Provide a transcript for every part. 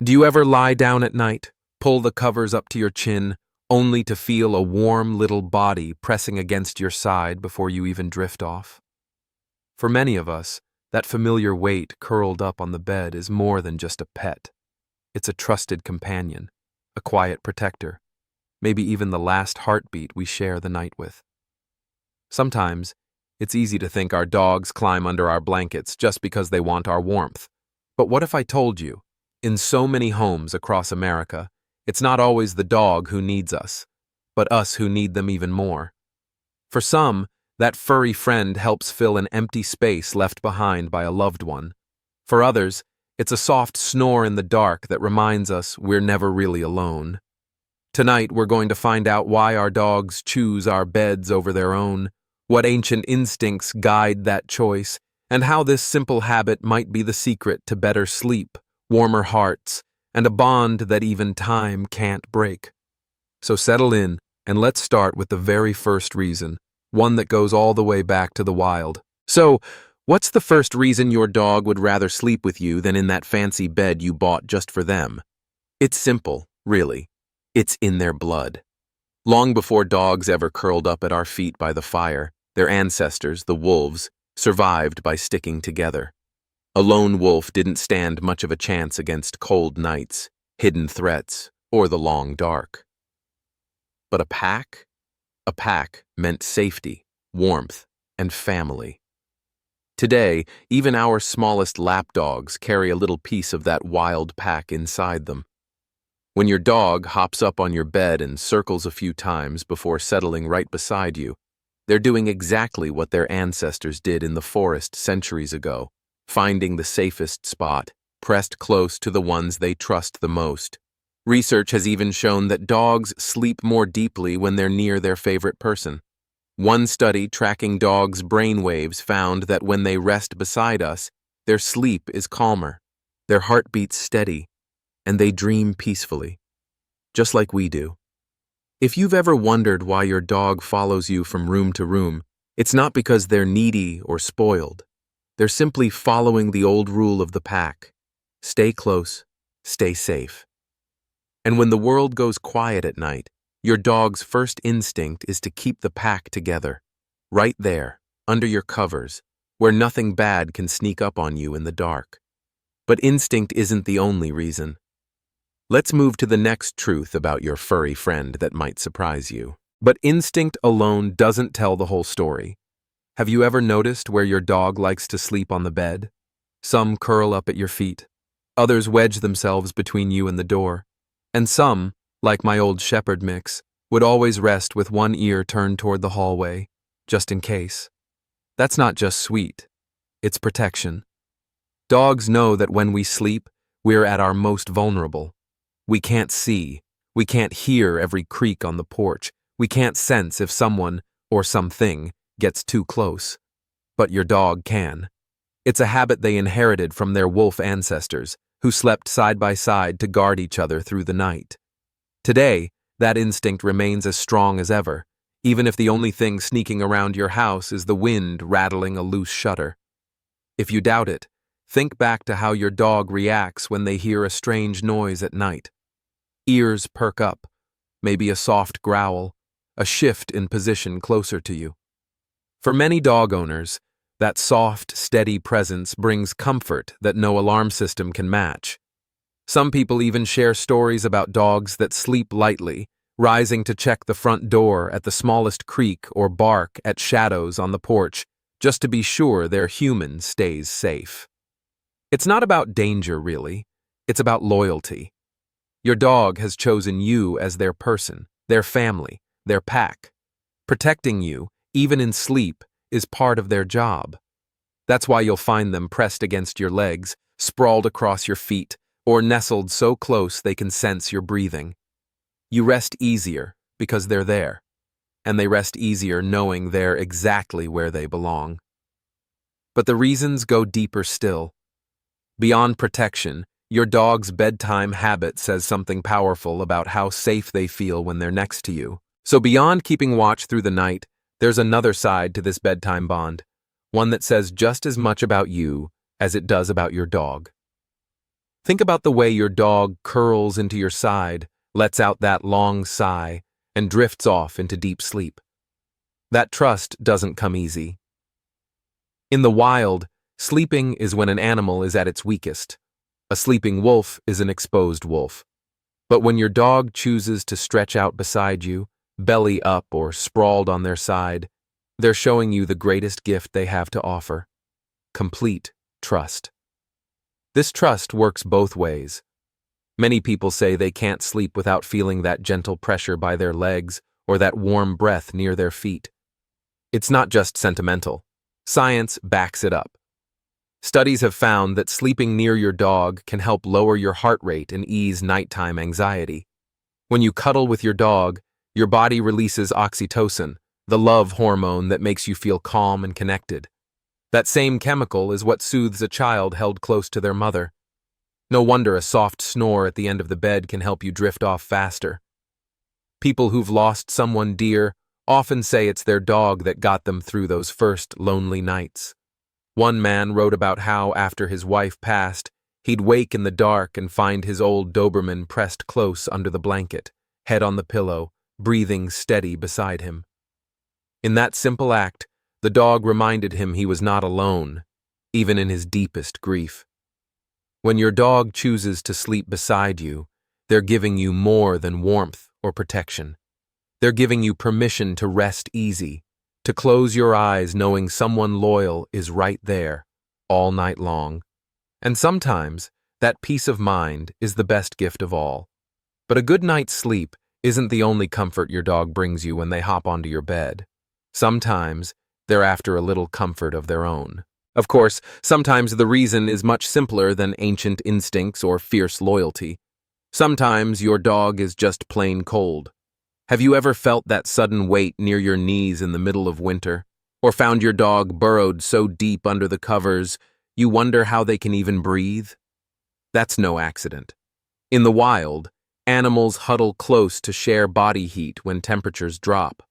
Do you ever lie down at night, pull the covers up to your chin, only to feel a warm little body pressing against your side before you even drift off? For many of us, that familiar weight curled up on the bed is more than just a pet. It's a trusted companion, a quiet protector, maybe even the last heartbeat we share the night with. Sometimes, it's easy to think our dogs climb under our blankets just because they want our warmth. But what if I told you, in so many homes across America, it's not always the dog who needs us, but us who need them even more? For some, that furry friend helps fill an empty space left behind by a loved one. For others, it's a soft snore in the dark that reminds us we're never really alone. Tonight, we're going to find out why our dogs choose our beds over their own, what ancient instincts guide that choice, and how this simple habit might be the secret to better sleep, warmer hearts, and a bond that even time can't break. So settle in, and let's start with the very first reason, one that goes all the way back to the wild. So, what's the first reason your dog would rather sleep with you than in that fancy bed you bought just for them? It's simple, really. It's in their blood. Long before dogs ever curled up at our feet by the fire, their ancestors, the wolves, survived by sticking together. A lone wolf didn't stand much of a chance against cold nights, hidden threats, or the long dark. But a pack? A pack meant safety, warmth, and family. Today, even our smallest lapdogs carry a little piece of that wild pack inside them. When your dog hops up on your bed and circles a few times before settling right beside you, they're doing exactly what their ancestors did in the forest centuries ago, finding the safest spot, pressed close to the ones they trust the most. Research has even shown that dogs sleep more deeply when they're near their favorite person. One study tracking dogs' brainwaves found that when they rest beside us, their sleep is calmer, their heart beats steady, and they dream peacefully, just like we do. If you've ever wondered why your dog follows you from room to room, it's not because they're needy or spoiled. They're simply following the old rule of the pack. Stay close, stay safe. And when the world goes quiet at night, your dog's first instinct is to keep the pack together, right there, under your covers, where nothing bad can sneak up on you in the dark. But instinct isn't the only reason. Let's move to the next truth about your furry friend that might surprise you. But instinct alone doesn't tell the whole story. Have you ever noticed where your dog likes to sleep on the bed? Some curl up at your feet. Others wedge themselves between you and the door. And some, like my old shepherd mix, would always rest with one ear turned toward the hallway, just in case. That's not just sweet. It's protection. Dogs know that when we sleep, we're at our most vulnerable. We can't see, we can't hear every creak on the porch, we can't sense if someone, or something, gets too close. But your dog can. It's a habit they inherited from their wolf ancestors, who slept side by side to guard each other through the night. Today, that instinct remains as strong as ever, even if the only thing sneaking around your house is the wind rattling a loose shutter. If you doubt it, think back to how your dog reacts when they hear a strange noise at night. Ears perk up, maybe a soft growl, a shift in position closer to you. For many dog owners, that soft, steady presence brings comfort that no alarm system can match. Some people even share stories about dogs that sleep lightly, rising to check the front door at the smallest creak or bark at shadows on the porch, just to be sure their human stays safe. It's not about danger, really. It's about loyalty. Your dog has chosen you as their person, their family, their pack. Protecting you, even in sleep, is part of their job. That's why you'll find them pressed against your legs, sprawled across your feet, or nestled so close they can sense your breathing. You rest easier because they're there, and they rest easier knowing they're exactly where they belong. But the reasons go deeper still. Beyond protection, your dog's bedtime habit says something powerful about how safe they feel when they're next to you. So beyond keeping watch through the night, there's another side to this bedtime bond, one that says just as much about you as it does about your dog. Think about the way your dog curls into your side, lets out that long sigh, and drifts off into deep sleep. That trust doesn't come easy. In the wild, sleeping is when an animal is at its weakest. A sleeping wolf is an exposed wolf. But when your dog chooses to stretch out beside you, belly up or sprawled on their side, they're showing you the greatest gift they have to offer: complete trust. This trust works both ways. Many people say they can't sleep without feeling that gentle pressure by their legs or that warm breath near their feet. It's not just sentimental. Science backs it up. Studies have found that sleeping near your dog can help lower your heart rate and ease nighttime anxiety. When you cuddle with your dog, your body releases oxytocin, the love hormone that makes you feel calm and connected. That same chemical is what soothes a child held close to their mother. No wonder a soft snore at the end of the bed can help you drift off faster. People who've lost someone dear often say it's their dog that got them through those first lonely nights. One man wrote about how, after his wife passed, he'd wake in the dark and find his old Doberman pressed close under the blanket, head on the pillow, breathing steady beside him. In that simple act, the dog reminded him he was not alone, even in his deepest grief. When your dog chooses to sleep beside you, they're giving you more than warmth or protection. They're giving you permission to rest easy, to close your eyes knowing someone loyal is right there, all night long. And sometimes, that peace of mind is the best gift of all. But a good night's sleep isn't the only comfort your dog brings you when they hop onto your bed. Sometimes, they're after a little comfort of their own. Of course, sometimes the reason is much simpler than ancient instincts or fierce loyalty. Sometimes your dog is just plain cold. Have you ever felt that sudden weight near your knees in the middle of winter? Or found your dog burrowed so deep under the covers, you wonder how they can even breathe? That's no accident. In the wild, animals huddle close to share body heat when temperatures drop.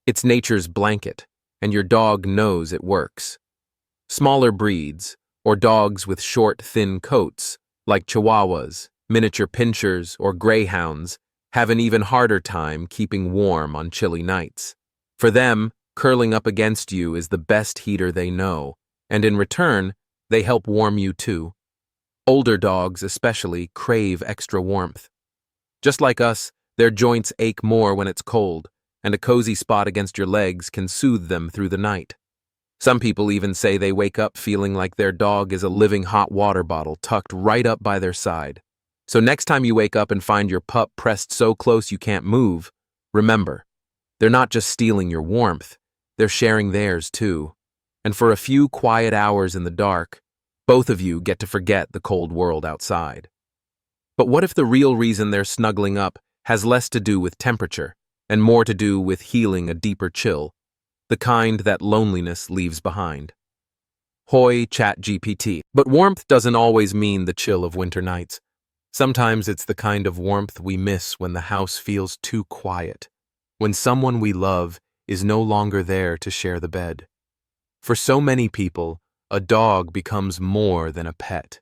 It's nature's blanket, and your dog knows it works. Smaller breeds, or dogs with short, thin coats, like Chihuahuas, miniature pinschers, or greyhounds, have an even harder time keeping warm on chilly nights. For them, curling up against you is the best heater they know, and in return, they help warm you too. Older dogs especially crave extra warmth. Just like us, their joints ache more when it's cold, and a cozy spot against your legs can soothe them through the night. Some people even say they wake up feeling like their dog is a living hot water bottle tucked right up by their side. So next time you wake up and find your pup pressed so close you can't move, remember, they're not just stealing your warmth, they're sharing theirs too. And for a few quiet hours in the dark, both of you get to forget the cold world outside. But what if the real reason they're snuggling up has less to do with temperature and more to do with healing a deeper chill, the kind that loneliness leaves behind? Hoy ChatGPT. But warmth doesn't always mean the chill of winter nights. Sometimes it's the kind of warmth we miss when the house feels too quiet, when someone we love is no longer there to share the bed. For so many people, a dog becomes more than a pet.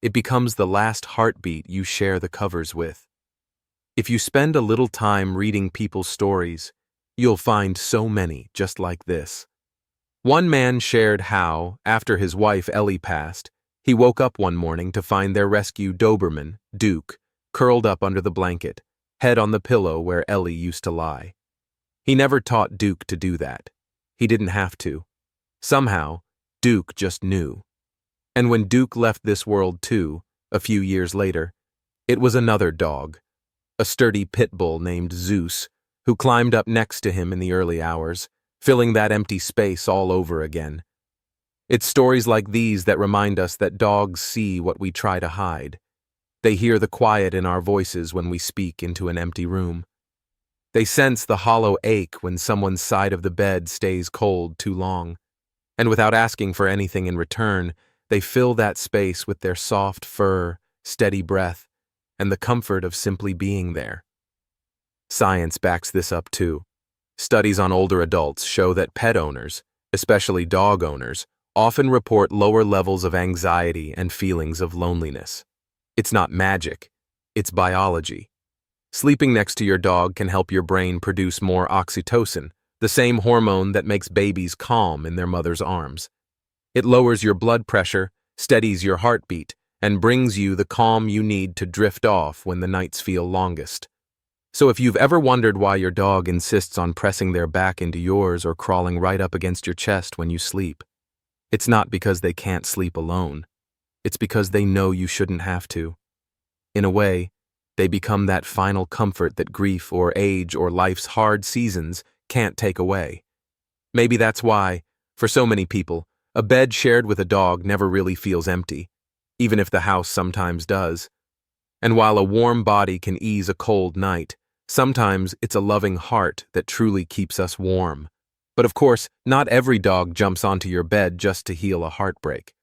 It becomes the last heartbeat you share the covers with. If you spend a little time reading people's stories, you'll find so many just like this. One man shared how, after his wife Ellie passed, he woke up one morning to find their rescue Doberman, Duke, curled up under the blanket, head on the pillow where Ellie used to lie. He never taught Duke to do that. He didn't have to. Somehow, Duke just knew. And when Duke left this world too, a few years later, it was another dog, a sturdy pit bull named Zeus, who climbed up next to him in the early hours, filling that empty space all over again. It's stories like these that remind us that dogs see what we try to hide. They hear the quiet in our voices when we speak into an empty room. They sense the hollow ache when someone's side of the bed stays cold too long. And without asking for anything in return, they fill that space with their soft fur, steady breath, and the comfort of simply being there. Science backs this up too. Studies on older adults show that pet owners, especially dog owners, often report lower levels of anxiety and feelings of loneliness. It's not magic, it's biology. Sleeping next to your dog can help your brain produce more oxytocin, the same hormone that makes babies calm in their mother's arms. It lowers your blood pressure, steadies your heartbeat, and brings you the calm you need to drift off when the nights feel longest. So if you've ever wondered why your dog insists on pressing their back into yours or crawling right up against your chest when you sleep, it's not because they can't sleep alone. It's because they know you shouldn't have to. In a way, they become that final comfort that grief or age or life's hard seasons can't take away. Maybe that's why, for so many people, a bed shared with a dog never really feels empty, even if the house sometimes does. And while a warm body can ease a cold night, sometimes it's a loving heart that truly keeps us warm. But of course, not every dog jumps onto your bed just to heal a heartbreak.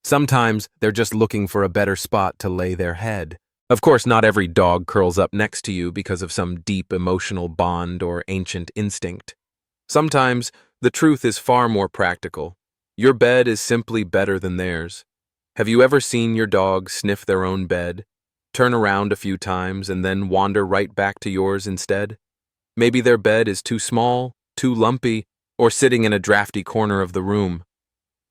Sometimes they're just looking for a better spot to lay their head. Of course, not every dog curls up next to you because of some deep emotional bond or ancient instinct. Sometimes the truth is far more practical. Your bed is simply better than theirs. Have you ever seen your dog sniff their own bed, turn around a few times, and then wander right back to yours instead? Maybe their bed is too small, too lumpy, or sitting in a drafty corner of the room.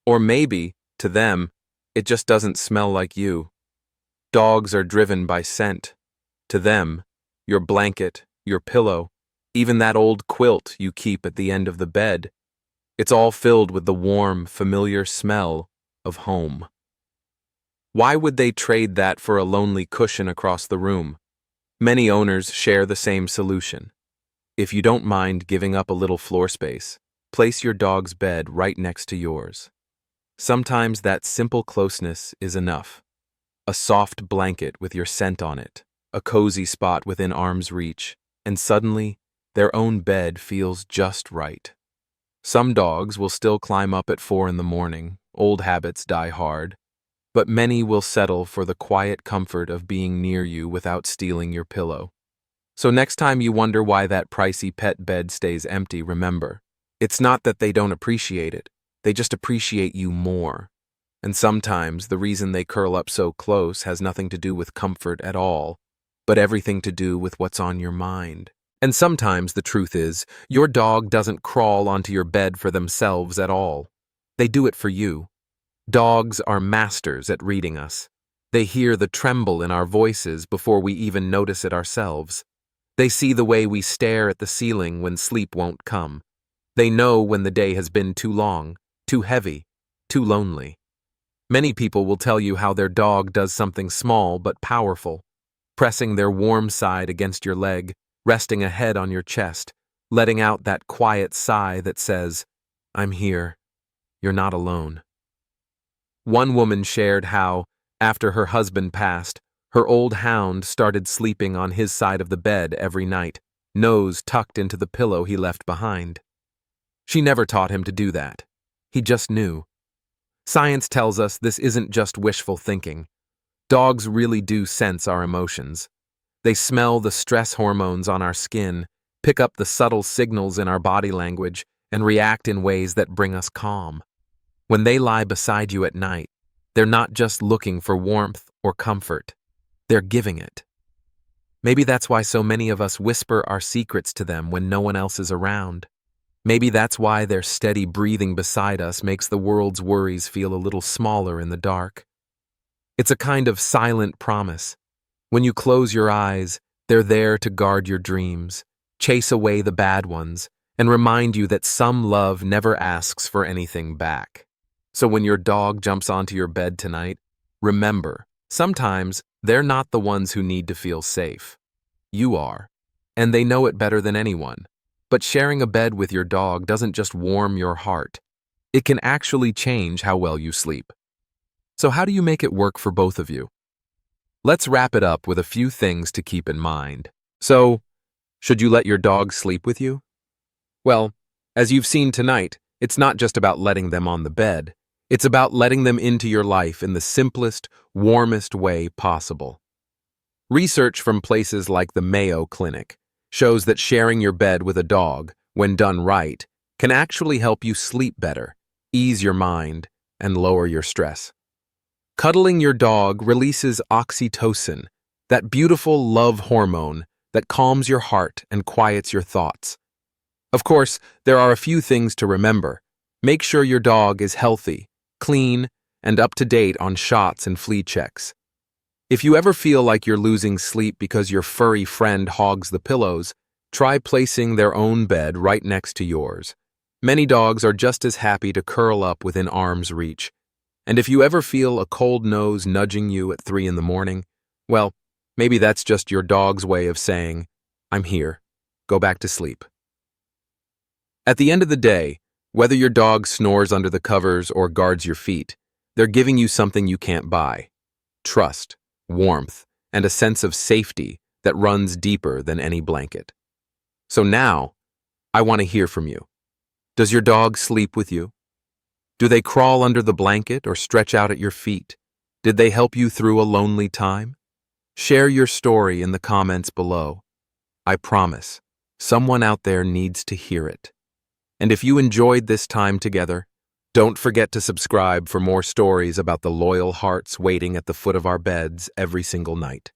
Or maybe, to them, it just doesn't smell like you. Dogs are driven by scent. To them, your blanket, your pillow, even that old quilt you keep at the end of the bed, it's all filled with the warm, familiar smell of home. Why would they trade that for a lonely cushion across the room? Many owners share the same solution. If you don't mind giving up a little floor space, place your dog's bed right next to yours. Sometimes that simple closeness is enough. A soft blanket with your scent on it, a cozy spot within arm's reach, and suddenly, their own bed feels just right. Some dogs will still climb up at 4 in the morning, old habits die hard, but many will settle for the quiet comfort of being near you without stealing your pillow. So next time you wonder why that pricey pet bed stays empty, remember, it's not that they don't appreciate it, they just appreciate you more. And sometimes the reason they curl up so close has nothing to do with comfort at all, but everything to do with what's on your mind. And sometimes the truth is, your dog doesn't crawl onto your bed for themselves at all. They do it for you. Dogs are masters at reading us. They hear the tremble in our voices before we even notice it ourselves. They see the way we stare at the ceiling when sleep won't come. They know when the day has been too long, too heavy, too lonely. Many people will tell you how their dog does something small but powerful, pressing their warm side against your leg, resting a head on your chest, letting out that quiet sigh that says, "I'm here. You're not alone." One woman shared how, after her husband passed, her old hound started sleeping on his side of the bed every night, nose tucked into the pillow he left behind. She never taught him to do that. He just knew. Science tells us this isn't just wishful thinking. Dogs really do sense our emotions. They smell the stress hormones on our skin, pick up the subtle signals in our body language, and react in ways that bring us calm. When they lie beside you at night, they're not just looking for warmth or comfort. They're giving it. Maybe that's why so many of us whisper our secrets to them when no one else is around. Maybe that's why their steady breathing beside us makes the world's worries feel a little smaller in the dark. It's a kind of silent promise. When you close your eyes, they're there to guard your dreams, chase away the bad ones, and remind you that some love never asks for anything back. So when your dog jumps onto your bed tonight, remember, sometimes they're not the ones who need to feel safe. You are, and they know it better than anyone. But sharing a bed with your dog doesn't just warm your heart. It can actually change how well you sleep. So how do you make it work for both of you? Let's wrap it up with a few things to keep in mind. So, should you let your dog sleep with you? Well, as you've seen tonight, it's not just about letting them on the bed. It's about letting them into your life in the simplest, warmest way possible. Research from places like the Mayo Clinic shows that sharing your bed with a dog, when done right, can actually help you sleep better, ease your mind, and lower your stress. Cuddling your dog releases oxytocin, that beautiful love hormone that calms your heart and quiets your thoughts. Of course, there are a few things to remember. Make sure your dog is healthy, clean, and up to date on shots and flea checks. If you ever feel like you're losing sleep because your furry friend hogs the pillows, try placing their own bed right next to yours. Many dogs are just as happy to curl up within arm's reach. And if you ever feel a cold nose nudging you at 3 in the morning, well, maybe that's just your dog's way of saying, "I'm here. Go back to sleep." At the end of the day, whether your dog snores under the covers or guards your feet, they're giving you something you can't buy: trust, warmth, and a sense of safety that runs deeper than any blanket. So now, I want to hear from you. Does your dog sleep with you? Do they crawl under the blanket or stretch out at your feet? Did they help you through a lonely time? Share your story in the comments below. I promise, someone out there needs to hear it. And if you enjoyed this time together, don't forget to subscribe for more stories about the loyal hearts waiting at the foot of our beds every single night.